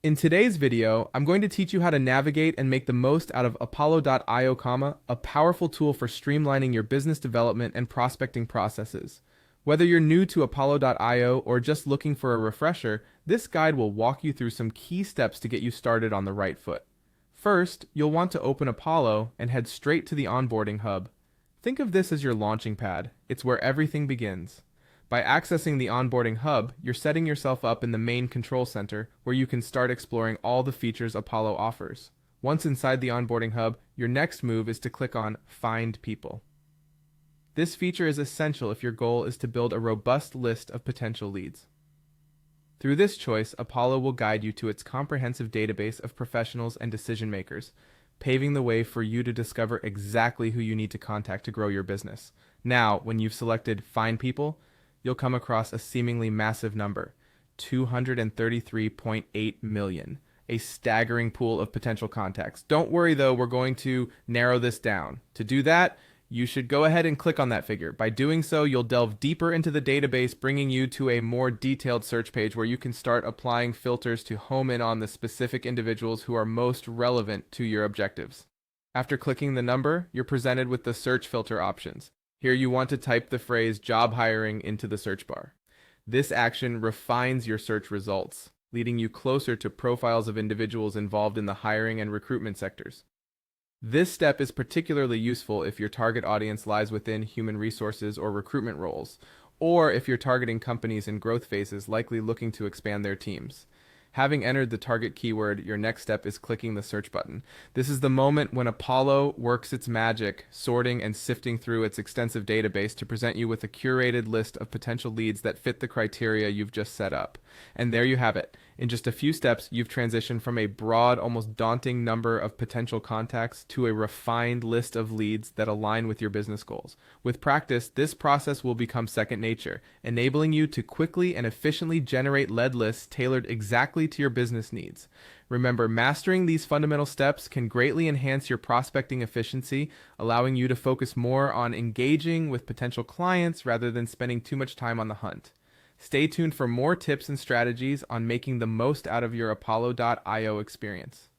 In today's video, I'm going to teach you how to navigate and make the most out of Apollo.io, a powerful tool for streamlining your business development and prospecting processes. Whether you're new to Apollo.io or just looking for a refresher, this guide will walk you through some key steps to get you started on the right foot. First, you'll want to open Apollo and head straight to the onboarding hub. Think of this as your launching pad. It's where everything begins. By accessing the onboarding hub, you're setting yourself up in the main control center where you can start exploring all the features Apollo offers. Once inside the onboarding hub, your next move is to click on Find People. This feature is essential if your goal is to build a robust list of potential leads. Through this choice, Apollo will guide you to its comprehensive database of professionals and decision makers, paving the way for you to discover exactly who you need to contact to grow your business. Now, when you've selected Find People, you'll come across a seemingly massive number, 233.8 million, a staggering pool of potential contacts. Don't worry though, we're going to narrow this down. To do that, you should go ahead and click on that figure. By doing so, you'll delve deeper into the database, bringing you to a more detailed search page where you can start applying filters to home in on the specific individuals who are most relevant to your objectives. After clicking the number, you're presented with the search filter options. Here you want to type the phrase job hiring into the search bar. This action refines your search results, leading you closer to profiles of individuals involved in the hiring and recruitment sectors. This step is particularly useful if your target audience lies within human resources or recruitment roles, or if you're targeting companies in growth phases likely looking to expand their teams. Having entered the target keyword, your next step is clicking the search button. This is the moment when Apollo works its magic, sorting and sifting through its extensive database to present you with a curated list of potential leads that fit the criteria you've just set up. And there you have it. In just a few steps, you've transitioned from a broad, almost daunting number of potential contacts to a refined list of leads that align with your business goals. With practice, this process will become second nature, enabling you to quickly and efficiently generate lead lists tailored exactly to your business needs. Remember, mastering these fundamental steps can greatly enhance your prospecting efficiency, allowing you to focus more on engaging with potential clients rather than spending too much time on the hunt. Stay tuned for more tips and strategies on making the most out of your Apollo.io experience.